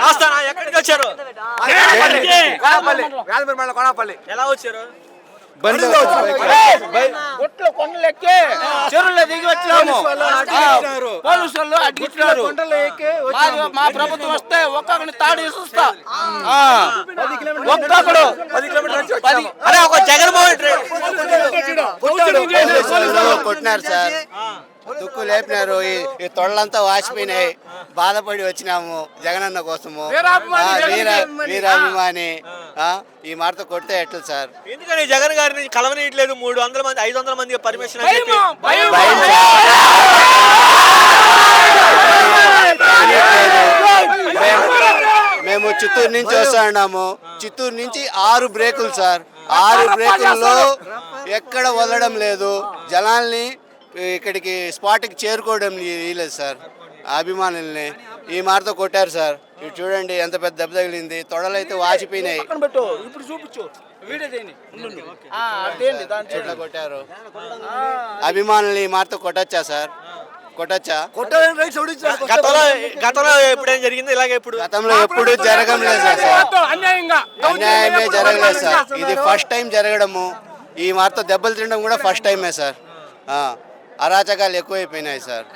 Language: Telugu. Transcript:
వస్తానా? ఎక్కడికి వచ్చారు? ఎలా వచ్చారు? కొండలెక్కి చెరువులో దిగి వచ్చినాము. పోలీసు వాళ్ళు అడ్డించినారు. మా ప్రభుత్వం వస్తే ఒక్కొక్కరిని తాడు చూస్తా ఒక్కొక్కడు అరే ఒక జగన్మోహన్ కొట్టినారు సార్, దుక్కు లేపినారు. ఈ తొళ్ళంతా వాసిపోయినాయి. బాధపడి వచ్చినాము జగనన్న కోసము. వీరాభిమాని ఈ మాటతో కొడితే ఎట్లా సార్? ఎందుకని జగన్ గారిని కలవనీయట్లేదు? 300 మంది 500 మంది పర్మిషన్ మేము చిత్తూరు నుంచి వస్తున్నాము. చిత్తూరు నుంచి 6 బ్రేకులు సార్. 6 బ్రేకుల్లో ఎక్కడ వదలడం లేదు. జనాల్ని ఇక్కడికి స్పాట్కి చేరుకోవడం లేదు సార్. అభిమానుల్ని ఈ మాటతో కొట్టారు సార్. ఇటు చూడండి ఎంత పెద్ద దెబ్బ తగిలింది. తొడలైతే వాచిపోయినాయి. ఇప్పుడు చూపించు ఎట్లా కొట్టారు? అభిమానుల్ని ఈ మాటతో కొట్టచ్చా సార్? కొట్టచ్చా? గతంలో ఎప్పుడేం జరిగింది ఇలాగే? గతంలో ఎప్పుడు జరగలేదు సార్. అన్యాయమే జరగలేదు సార్. ఇది ఫస్ట్ టైం జరగడము. ఈ మాటతో దెబ్బలు తినడం కూడా ఫస్ట్ టైమే సార్. అరాచకాలు ఎక్కువైపోయినాయి సార్.